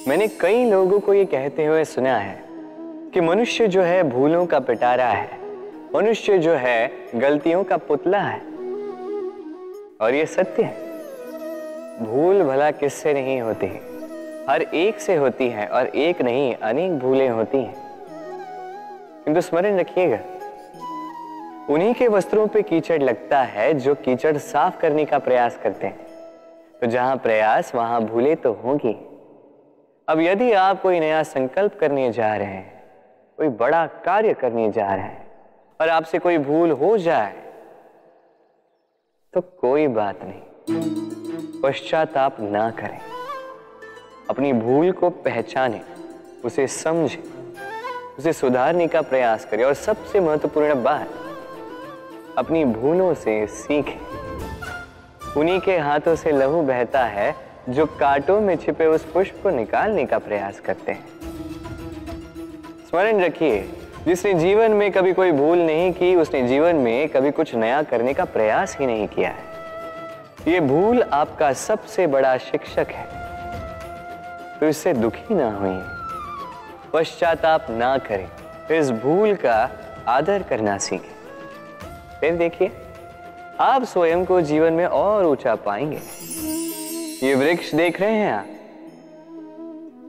मैंने कई लोगों को ये कहते हुए सुना है कि मनुष्य जो है भूलों का पिटारा है, मनुष्य जो है गलतियों का पुतला है। और ये सत्य है। भूल भला किससे नहीं होती, हर एक से होती है, और एक नहीं अनेक भूलें होती हैं। किंतु स्मरण रखिएगा, उन्हीं के वस्त्रों पे कीचड़ लगता है जो कीचड़ साफ करने का प्रयास करते हैं। तो जहां प्रयास वहां भूलें तो होंगी। अब यदि आप कोई नया संकल्प करने जा रहे हैं, कोई बड़ा कार्य करने जा रहे हैं, और आपसे कोई भूल हो जाए तो कोई बात नहीं, पश्चाताप ना करें। अपनी भूल को पहचानें, उसे समझें, उसे सुधारने का प्रयास करें, और सबसे महत्वपूर्ण बात, अपनी भूलों से सीखें। उन्हीं के हाथों से लहू बहता है जो कांटों में छिपे उस पुष्प को निकालने का प्रयास करते हैं। स्मरण रखिए, जिसने जीवन में कभी कोई भूल नहीं की, उसने जीवन में कभी कुछ नया करने का प्रयास ही नहीं किया है। ये भूल आपका सबसे बड़ा शिक्षक है, तो इससे दुखी ना होइए, पश्चाताप ना करें, इस भूल का आदर करना सीखें। फिर देखिए, आप स्वयं को जीवन में और ऊंचा पाएंगे। ये वृक्ष देख रहे हैं आप,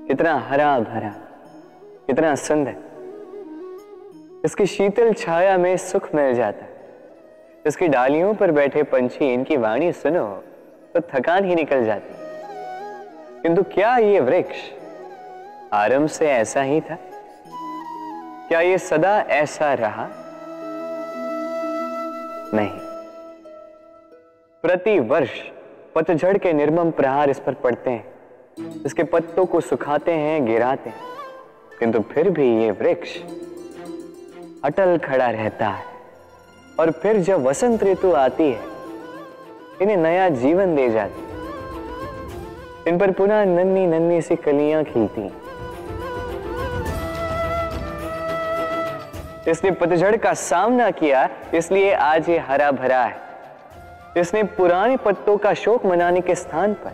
कितना हरा भरा, कितना सुंदर। इसकी शीतल छाया में सुख मिल जाता है। इसकी डालियों पर बैठे पंछी, इनकी वाणी सुनो तो थकान ही निकल जाती। किंतु क्या ये वृक्ष आरंभ से ऐसा ही था? क्या ये सदा ऐसा रहा? नहीं। प्रति वर्ष पतझड़ के निर्मम प्रहार इस पर पड़ते हैं, इसके पत्तों को सुखाते हैं, गिराते हैं, किंतु फिर भी ये वृक्ष अटल खड़ा रहता है। और फिर जब वसंत ऋतु आती है, इन्हें नया जीवन दे जाती है। इन पर पुनः नन्ही नन्ही सी कलियां खिलती हैं। इसने पतझड़ का सामना किया, इसलिए आज ये हरा भरा है। इसने पुराने पत्तों का शोक मनाने के स्थान पर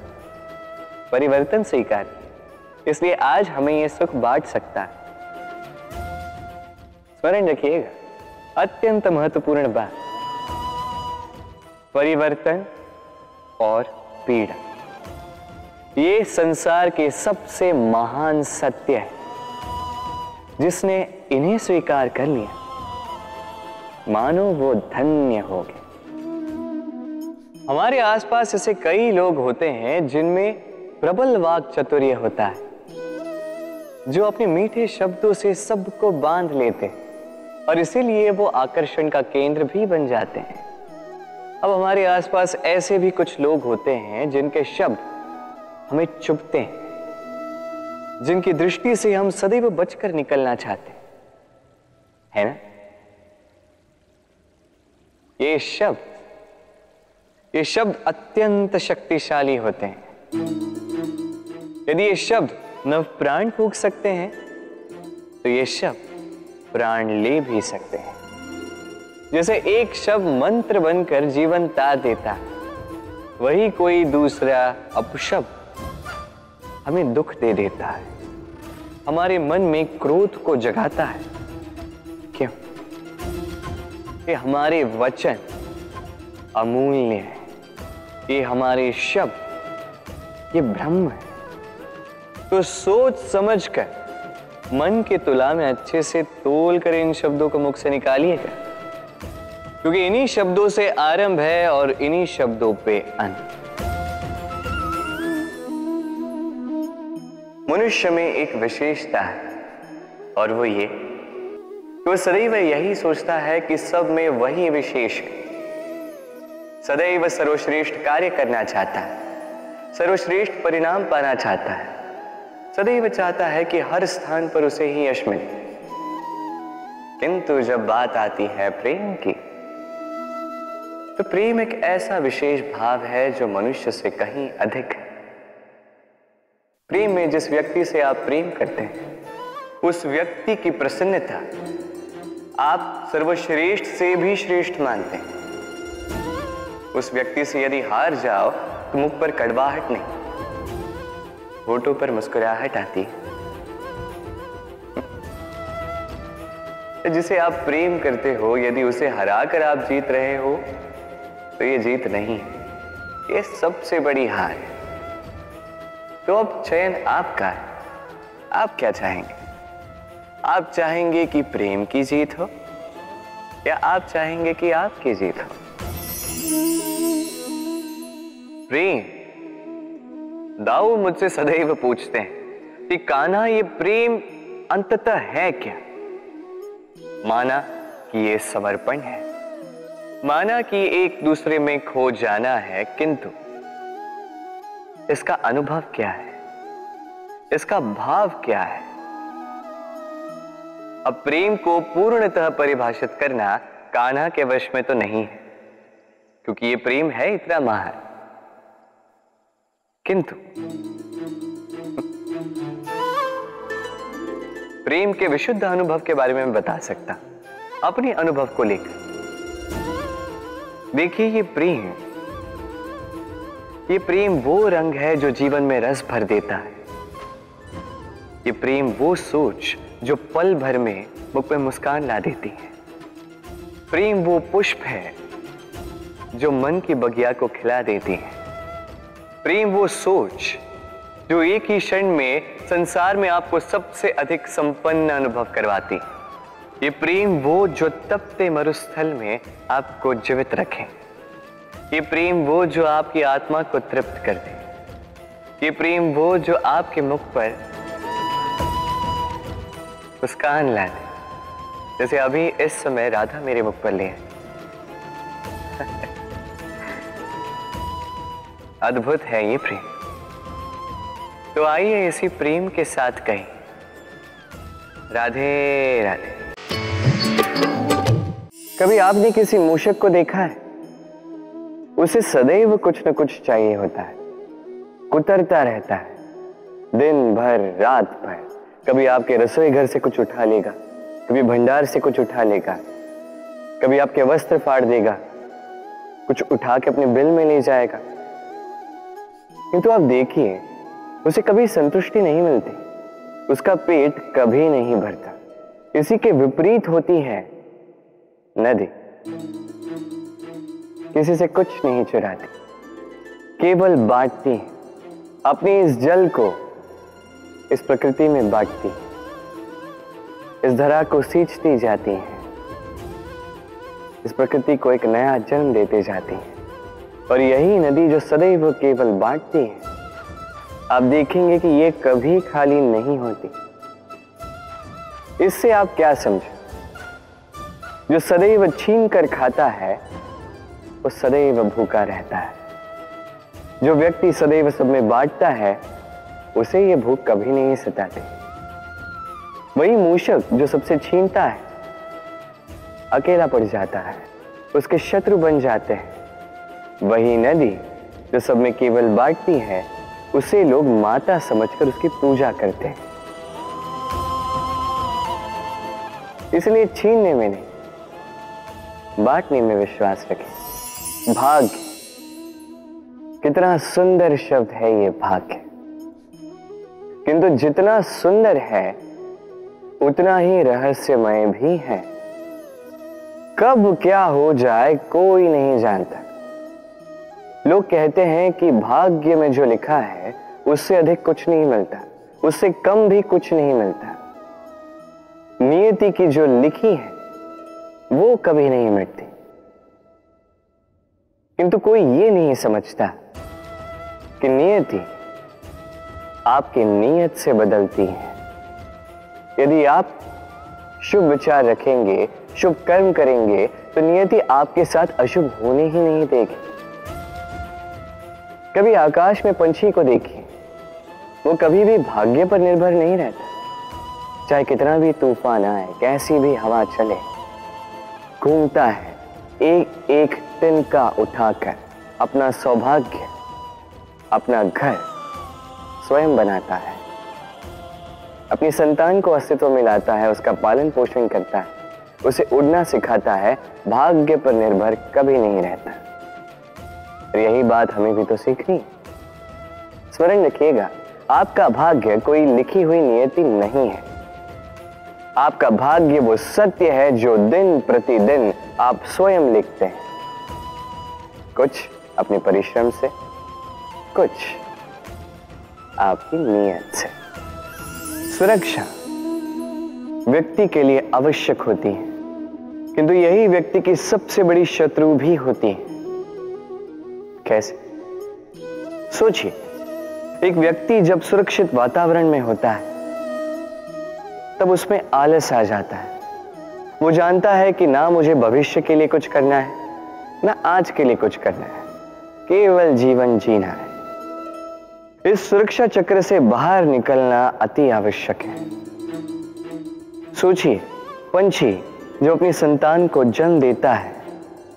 परिवर्तन स्वीकार किया, इसलिए आज हमें यह सुख बांट सकता है। स्मरण रखिएगा, अत्यंत महत्वपूर्ण बात, परिवर्तन और पीड़ा, ये संसार के सबसे महान सत्य है। जिसने इन्हें स्वीकार कर लिया, मानो वो धन्य हो गए। हमारे आसपास ऐसे कई लोग होते हैं जिनमें प्रबल वाक चातुर्य होता है, जो अपने मीठे शब्दों से सबको बांध लेते हैं, और इसीलिए वो आकर्षण का केंद्र भी बन जाते हैं। अब हमारे आसपास ऐसे भी कुछ लोग होते हैं जिनके शब्द हमें चुभते हैं, जिनकी दृष्टि से हम सदैव बचकर निकलना चाहते हैं, है ना? ये शब्द अत्यंत शक्तिशाली होते हैं। यदि ये शब्द नव प्राण फूंक सकते हैं, तो ये शब्द प्राण ले भी सकते हैं। जैसे एक शब्द मंत्र बनकर जीवन ता देता है, वही कोई दूसरा अपशब्द हमें दुख दे देता है, हमारे मन में क्रोध को जगाता है। क्यों? ये हमारे वचन अमूल्य है, ये हमारे शब्द ये ब्रह्म है। तो सोच समझकर मन की तुला में अच्छे से तोल कर इन शब्दों को मुख से निकालिएगा, क्योंकि इन्हीं शब्दों से आरंभ है और इन्हीं शब्दों पे अंत। मनुष्य में एक विशेषता है, और वो ये कि वो सदैव यही सोचता है कि सब में वही विशेष है। सदैव सर्वश्रेष्ठ कार्य करना चाहता है, सर्वश्रेष्ठ परिणाम पाना चाहता है, सदैव चाहता है कि हर स्थान पर उसे ही यश मिले। किंतु जब बात आती है प्रेम की, तो प्रेम एक ऐसा विशेष भाव है जो मनुष्य से कहीं अधिक है। प्रेम में जिस व्यक्ति से आप प्रेम करते हैं, उस व्यक्ति की प्रसन्नता आप सर्वश्रेष्ठ से भी श्रेष्ठ मानते हैं। उस व्यक्ति से यदि हार जाओ तो मुख पर कड़वाहट नहीं, होठों पर मुस्कुराहट आती है। जिसे आप प्रेम करते हो, यदि उसे हराकर आप जीत रहे हो तो ये जीत नहीं है, ये सबसे बड़ी हार है। तो अब चयन आपका है, आप क्या चाहेंगे? आप चाहेंगे कि प्रेम की जीत हो या आप चाहेंगे कि आपकी जीत हो? प्रेम। दाऊ मुझसे सदैव पूछते हैं कि कान्हा, ये प्रेम अंततः है क्या? माना कि ये समर्पण है, माना कि एक दूसरे में खो जाना है, किंतु इसका अनुभव क्या है, इसका भाव क्या है? अब प्रेम को पूर्णतः परिभाषित करना कान्हा के वश में तो नहीं है, क्योंकि ये प्रेम है इतना महान। किंतु प्रेम के विशुद्ध अनुभव के बारे में मैं बता सकता, अपने अनुभव को लेकर। देखिए, ये प्रेम वो रंग है जो जीवन में रस भर देता है। ये प्रेम वो सोच जो पल भर में मुख में मुस्कान ला देती है। प्रेम वो पुष्प है जो मन की बगिया को खिला देती है। प्रेम वो सोच जो एक ही क्षण में संसार में आपको सबसे अधिक संपन्न अनुभव करवाती है। ये प्रेम वो जो तपते मरुस्थल में आपको जीवित रखे। ये प्रेम वो जो आपकी आत्मा को तृप्त कर दे। ये प्रेम वो जो आपके मुख पर मुस्कान ला दे, जैसे अभी इस समय राधा मेरे मुख पर ले है। अद्भुत है ये प्रेम। तो आइए इसी प्रेम के साथ कहें राधे राधे। कभी आपने किसी मूषक को देखा है? उसे सदैव कुछ न कुछ चाहिए होता है, कुतरता रहता है दिन भर रात भर। कभी आपके रसोई घर से कुछ उठा लेगा, कभी भंडार से कुछ उठा लेगा, कभी आपके वस्त्र फाड़ देगा, कुछ उठा के अपने बिल में ले जाएगा। किंतु आप देखिए, उसे कभी संतुष्टि नहीं मिलती, उसका पेट कभी नहीं भरता। इसी के विपरीत होती है नदी। किसी से कुछ नहीं चुराती, केवल बांटती है। अपनी इस जल को इस प्रकृति में बांटती, इस धरा को सींचती जाती है, इस प्रकृति को एक नया जन्म देते जाती है। और यही नदी जो सदैव केवल बांटती है, आप देखेंगे कि ये कभी खाली नहीं होती। इससे आप क्या समझे? जो सदैव छीन कर खाता है वो सदैव भूखा रहता है। जो व्यक्ति सदैव सब में बांटता है उसे ये भूख कभी नहीं सताती। वही मूषक जो सबसे छीनता है अकेला पड़ जाता है, उसके शत्रु बन जाते हैं। वही नदी जो सब में केवल बांटती है, उसे लोग माता समझकर उसकी पूजा करते हैं। इसलिए छीनने में नहीं, बांटने में विश्वास रखें। भाग्य, कितना सुंदर शब्द है ये भाग्य। किंतु जितना सुंदर है उतना ही रहस्यमय भी है। कब क्या हो जाए कोई नहीं जानता। लोग कहते हैं कि भाग्य में जो लिखा है उससे अधिक कुछ नहीं मिलता, उससे कम भी कुछ नहीं मिलता। नियति की जो लिखी है वो कभी नहीं मिटती। किंतु कोई ये नहीं समझता कि नियति आपकी नीयत से बदलती है। यदि आप शुभ विचार रखेंगे, शुभ कर्म करेंगे, तो नियति आपके साथ अशुभ होने ही नहीं देगी। कभी आकाश में पंछी को देखिए, वो कभी भी भाग्य पर निर्भर नहीं रहता। चाहे कितना भी तूफान आए, कैसी भी हवा चले, घूमता है एक एक तिनका उठाकर। अपना सौभाग्य, अपना घर स्वयं बनाता है, अपनी संतान को अस्तित्व में लाता है, उसका पालन पोषण करता है, उसे उड़ना सिखाता है। भाग्य पर निर्भर कभी नहीं रहता। और यही बात हमें भी तो सीखनी। स्मरण रखिएगा, आपका भाग्य कोई लिखी हुई नियति नहीं है। आपका भाग्य वो सत्य है जो दिन प्रतिदिन आप स्वयं लिखते हैं, कुछ अपने परिश्रम से, कुछ आपकी नीयत से। सुरक्षा व्यक्ति के लिए आवश्यक होती है, किंतु यही व्यक्ति की सबसे बड़ी शत्रु भी होती है। कैसे? सोचिए, एक व्यक्ति जब सुरक्षित वातावरण में होता है तब उसमें आलस आ जाता है। वो जानता है कि ना मुझे भविष्य के लिए कुछ करना है, ना आज के लिए कुछ करना है, केवल जीवन जीना है। इस सुरक्षा चक्र से बाहर निकलना अति आवश्यक है। सोचिए, पंछी जो अपनी संतान को जन्म देता है,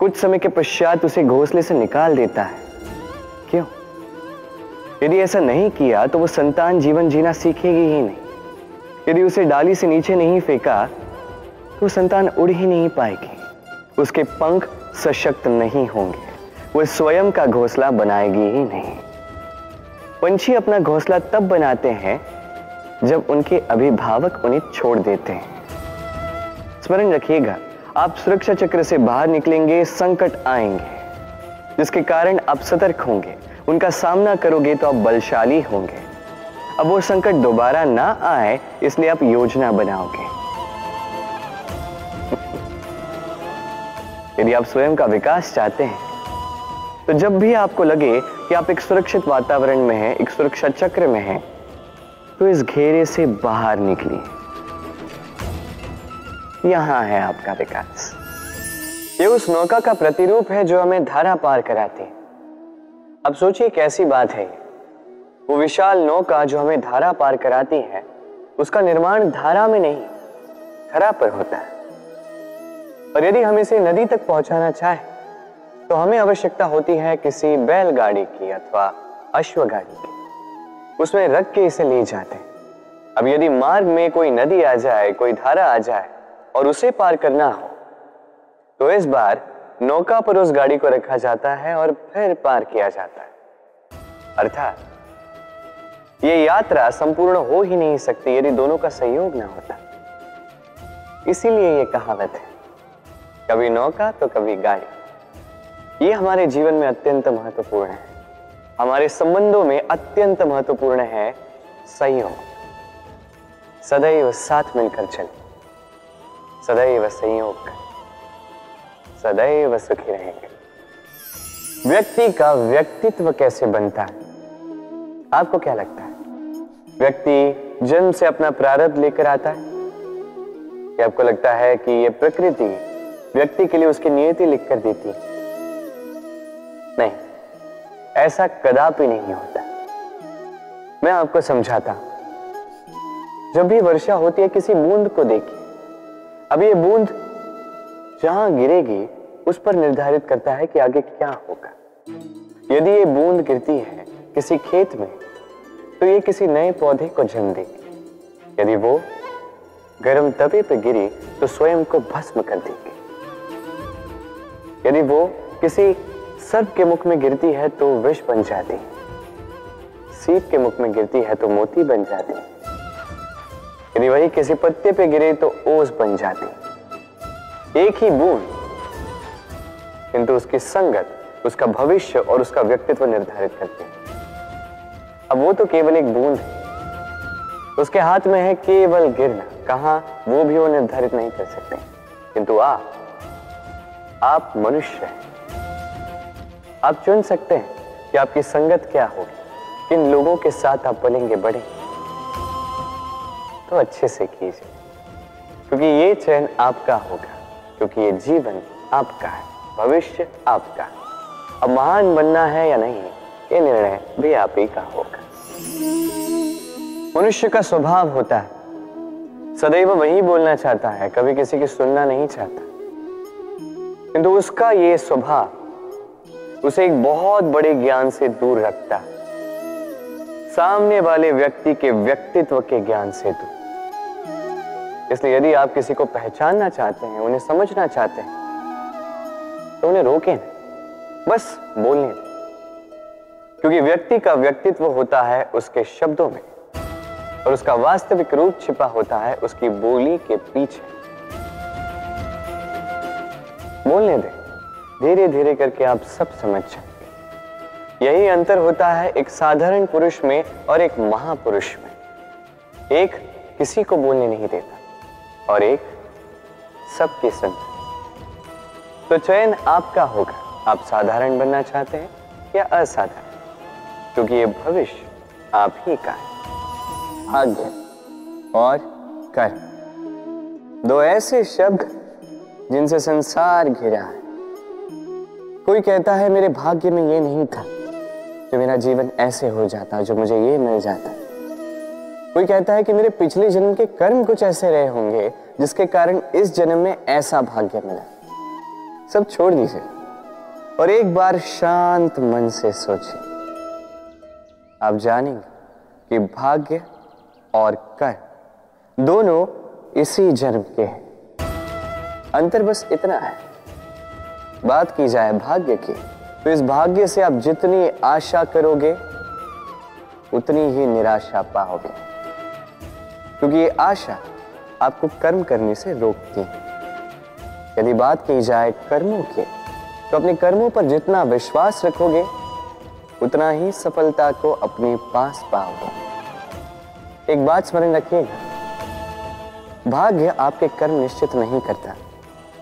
कुछ समय के पश्चात उसे घोंसले से निकाल देता है। क्यों? यदि ऐसा नहीं किया तो वो संतान जीवन जीना सीखेगी ही नहीं। यदि उसे डाली से नीचे नहीं फेंका तो संतान उड़ ही नहीं पाएगी, उसके पंख सशक्त नहीं होंगे, वो स्वयं का घोंसला बनाएगी ही नहीं। पंछी अपना घोंसला तब बनाते हैं जब उनके अभिभावक उन्हें छोड़ देते हैं। स्मरण रखिएगा, आप सुरक्षा चक्र से बाहर निकलेंगे, संकट आएंगे जिसके कारण आप सतर्क होंगे, उनका सामना करोगे तो आप बलशाली होंगे। अब वो संकट दोबारा ना आए इसलिए आप योजना बनाओगे। यदि आप स्वयं का विकास चाहते हैं तो जब भी आपको लगे कि आप एक सुरक्षित वातावरण में हैं, एक सुरक्षा चक्र में हैं, तो इस घेरे से बाहर निकलिए। यहां है आपका विकास। ये उस नौका का प्रतिरूप है जो हमें धारा पार कराती है। अब सोचिए कैसी बात है ये। वो विशाल नौका जो हमें धारा पार कराती है, उसका निर्माण धारा में नहीं, धरा पर होता है। और यदि हम इसे नदी तक पहुंचाना चाहे तो हमें आवश्यकता होती है किसी बैलगाड़ी की अथवा अश्वगाड़ी की। उसमें रख के इसे ले जाते हैं। अब यदि मार्ग में कोई नदी आ जाए, कोई धारा आ जाए और उसे पार करना हो तो इस बार नौका पर उस गाड़ी को रखा जाता है और फिर पार किया जाता है। अर्थात ये यात्रा संपूर्ण हो ही नहीं सकती यदि दोनों का सहयोग ना होता। इसीलिए ये कहावत है, कभी नौका तो कभी गाड़ी। ये हमारे जीवन में अत्यंत महत्वपूर्ण है। हमारे संबंधों में अत्यंत महत्वपूर्ण है सहयोग। सदैव साथ मिलकर चले, सदैव संयोग करें, सदैव सुखी रहेंगे। व्यक्ति का व्यक्तित्व कैसे बनता है? आपको क्या लगता है? व्यक्ति जन्म से अपना प्रारब्ध लेकर आता है या आपको लगता है कि यह प्रकृति व्यक्ति के लिए उसकी नियति लिखकर देती है? नहीं, ऐसा कदापि नहीं होता। मैं आपको समझाता हूं। जब भी वर्षा होती है, किसी बूंद को देखिए। अब ये बूंद जहां गिरेगी उस पर निर्धारित करता है कि आगे क्या होगा। यदि ये बूंद गिरती है किसी खेत में तो ये किसी नए पौधे को जन्म देगी। यदि वो गर्म तवे पर गिरी तो स्वयं को भस्म कर देगी। यदि वो किसी सर्प के मुख में गिरती है तो विष बन जाती है, सीप के मुख में गिरती है तो मोती बन जाती है। यदि वही किसी पत्ते पे गिरे तो ओस बन जाती। एक ही बूंद, किंतु उसकी संगत उसका भविष्य और उसका व्यक्तित्व निर्धारित करती है। अब वो तो केवल एक बूंद है, उसके हाथ में है केवल गिरना। कहां वो भी वो निर्धारित नहीं कर सकते। किंतु आप मनुष्य हैं। आप चुन सकते हैं कि आपकी संगत क्या होगी, किन लोगों के साथ आप पलेंगे बढ़ेंगे। तो अच्छे से कीजिए, क्योंकि ये चयन आपका होगा, क्योंकि ये जीवन आपका है, भविष्य आपका है। अब महान बनना है या नहीं, ये निर्णय भी आप ही का होगा। मनुष्य का स्वभाव होता है सदैव वही बोलना चाहता है, कभी किसी की सुनना नहीं चाहता। किंतु उसका ये स्वभाव उसे एक बहुत बड़े ज्ञान से दूर रखता है, सामने वाले व्यक्ति के व्यक्तित्व के ज्ञान से दूर। इसलिए यदि आप किसी को पहचानना चाहते हैं, उन्हें समझना चाहते हैं, तो उन्हें रोकें, बस बोलने दें। क्योंकि व्यक्ति का व्यक्तित्व होता है उसके शब्दों में और उसका वास्तविक रूप छिपा होता है उसकी बोली के पीछे। बोलने दे, धीरे धीरे करके आप सब समझ जाएंगे। यही अंतर होता है एक साधारण पुरुष में और एक महापुरुष में। एक किसी को बोलने नहीं देता और एक सबकी सुनता। तो चयन आपका होगा, आप साधारण बनना चाहते हैं या असाधारण, क्योंकि ये भविष्य आप ही का है। भाग्य और कर्म, दो ऐसे शब्द जिनसे संसार घिरा है। कोई कहता है मेरे भाग्य में ये नहीं था, जो मेरा जीवन ऐसे हो जाता, जो मुझे ये मिल जाता। कोई कहता है कि मेरे पिछले जन्म के कर्म कुछ ऐसे रहे होंगे जिसके कारण इस जन्म में ऐसा भाग्य मिला। सब छोड़ दीजिए और एक बार शांत मन से सोचिए। आप जानेंगे कि भाग्य और कर्म दोनों इसी जन्म के हैं। अंतर बस इतना है। बात की जाए भाग्य की, तो इस भाग्य से आप जितनी आशा करोगे उतनी ही निराशा पाओगे, क्योंकि ये आशा आपको कर्म करने से रोकती है। यदि बात की जाए कर्मों की, तो अपने कर्मों पर जितना विश्वास रखोगे उतना ही सफलता को अपने पास पाओगे। एक बात स्मरण रखिएगा, भाग्य आपके कर्म निश्चित नहीं करता,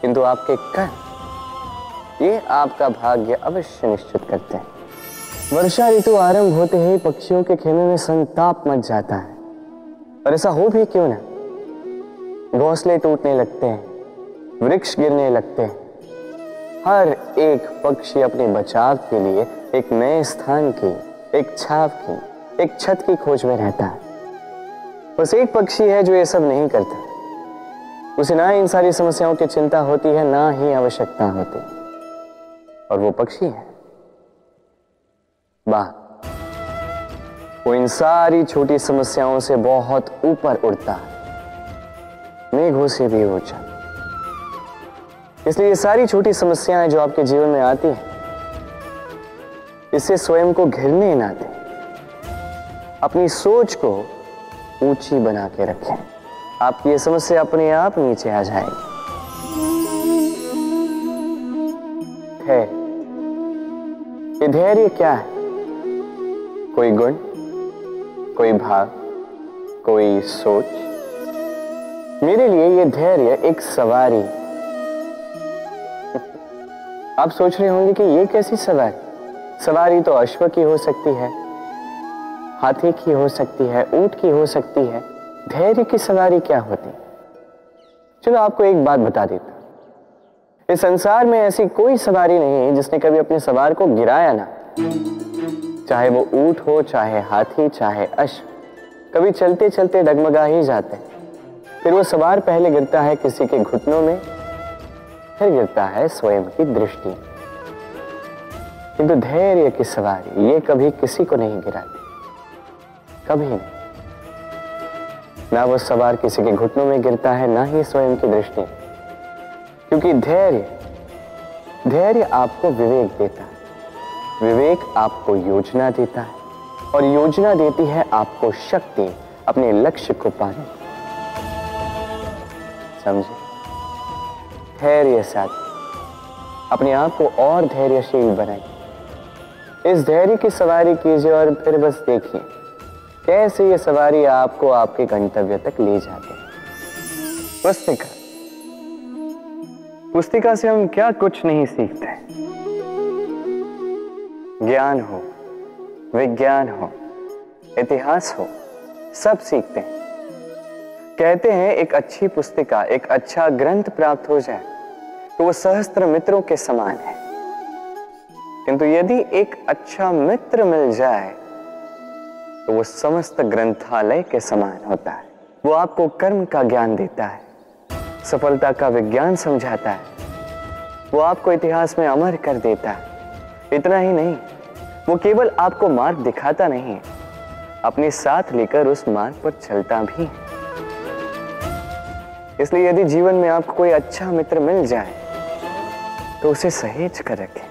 किंतु आपके कर्म ये आपका भाग्य अवश्य निश्चित करते हैं। वर्षा ऋतु आरंभ होते ही पक्षियों के खेमे में संताप मच जाता है, और ऐसा हो भी क्यों ना। घोंसले टूटने लगते हैं, वृक्ष गिरने लगते हैं। हर एक पक्षी अपने बचाव के लिए एक नए स्थान की, एक छाव की, एक छत की खोज में रहता है। बस एक पक्षी है जो ये सब नहीं करता। उसे ना इन सारी समस्याओं की चिंता होती है, ना ही आवश्यकता होती, और वो पक्षी है बाघ। वो इन सारी छोटी समस्याओं से बहुत ऊपर उड़ता है, मेघों से भी ऊंचा। इसलिए ये सारी छोटी समस्याएं जो आपके जीवन में आती हैं, इससे स्वयं को घिरने ना दें। अपनी सोच को ऊंची बना के रखें, आपकी ये समस्या अपने आप नीचे आ जाएगी। ये धैर्य क्या है? कोई गुण, कोई भाव, कोई सोच। मेरे लिए ये धैर्य एक सवारी। आप सोच रहे होंगे कि ये कैसी सवारी? सवारी तो अश्व की हो सकती है, हाथी की हो सकती है, ऊंट की हो सकती है। धैर्य की सवारी क्या होती? चलो आपको एक बात बता देता, इस संसार में ऐसी कोई सवारी नहीं है जिसने कभी अपने सवार को गिराया ना। चाहे वो ऊंट हो, चाहे हाथी, चाहे अश्व, कभी चलते चलते डगमगा ही जाते हैं। फिर वो सवार पहले गिरता है किसी के घुटनों में, फिर गिरता है स्वयं की दृष्टि। किंतु धैर्य की सवारी ये कभी किसी को नहीं गिराती, कभी नहीं। ना वो सवार किसी के घुटनों में गिरता है, ना ही स्वयं की दृष्टि, क्योंकि धैर्य आपको विवेक देता है, विवेक आपको योजना देता है, और योजना देती है आपको शक्ति अपने लक्ष्य को पाने। समझे? धैर्य साथ अपने आप को और धैर्यशील बनाइए। इस धैर्य की सवारी कीजिए और फिर बस देखिए कैसे ये सवारी आपको आपके गंतव्य तक ले जाती है। पुस्तिका से हम क्या कुछ नहीं सीखते। ज्ञान हो, विज्ञान हो, इतिहास हो, सब सीखते हैं। कहते हैं एक अच्छी पुस्तिका, एक अच्छा ग्रंथ प्राप्त हो जाए तो वो सहस्त्र मित्रों के समान है, किंतु यदि एक अच्छा मित्र मिल जाए तो वो समस्त ग्रंथालय के समान होता है। वो आपको कर्म का ज्ञान देता है, सफलता का विज्ञान समझाता है, वो आपको इतिहास में अमर कर देता है। इतना ही नहीं, वो केवल आपको मार्ग दिखाता नहीं, अपने साथ लेकर उस मार्ग पर चलता भी है। इसलिए यदि जीवन में आपको कोई अच्छा मित्र मिल जाए तो उसे सहेज कर रखें,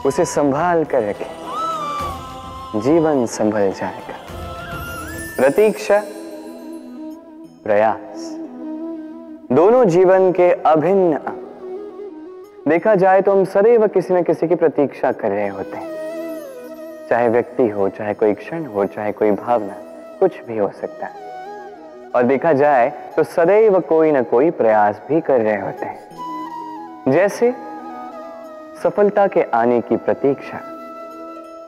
उसे संभाल कर रखें, जीवन संभल जाएगा। प्रतीक्षा, प्रयास, दोनों जीवन के अभिन्न अंग। देखा जाए तो हम सदैव किसी न किसी की प्रतीक्षा कर रहे होते हैं, चाहे व्यक्ति हो, चाहे कोई क्षण हो, चाहे कोई भावना, कुछ भी हो सकता है। और देखा जाए तो सदैव कोई ना कोई प्रयास भी कर रहे होते हैं, जैसे सफलता के आने की प्रतीक्षा,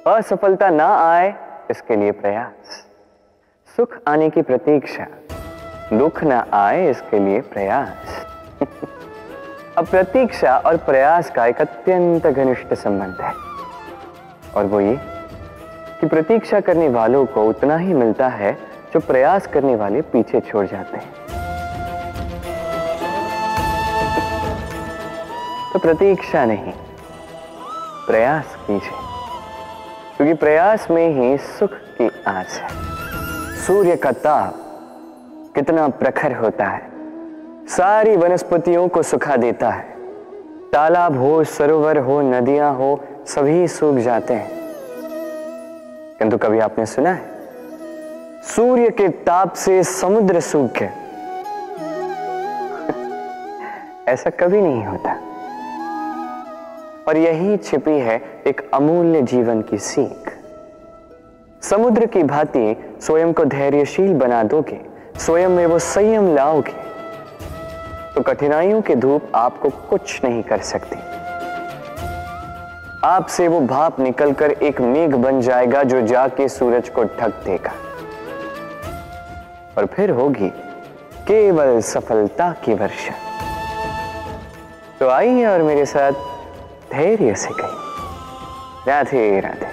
असफलता ना आए इसके लिए प्रयास, सुख आने की प्रतीक्षा, दुख ना आए इसके लिए प्रयास। अब प्रतीक्षा और प्रयास का एक अत्यंत घनिष्ठ संबंध है, और वो ये कि प्रतीक्षा करने वालों को उतना ही मिलता है जो प्रयास करने वाले पीछे छोड़ जाते हैं। तो प्रतीक्षा नहीं, प्रयास कीजिए, क्योंकि प्रयास में ही सुख की आस है। सूर्य का ताप कितना प्रखर होता है, सारी वनस्पतियों को सुखा देता है। तालाब हो, सरोवर हो, नदियां हो, सभी सूख जाते हैं। किंतु कभी आपने सुना है सूर्य के ताप से समुद्र सूख गया? ऐसा कभी नहीं होता। और यही छिपी है एक अमूल्य जीवन की सीख। समुद्र की भांति स्वयं को धैर्यशील बना दोगे, स्वयं में वो संयम लाओगे, तो कठिनाइयों की धूप आपको कुछ नहीं कर सकती। आपसे वो भाप निकलकर एक मेघ बन जाएगा जो जाके सूरज को ढक देगा, और फिर होगी केवल सफलता की वर्षा। तो आइए और मेरे साथ धैर्य से कहिए राधे राधे।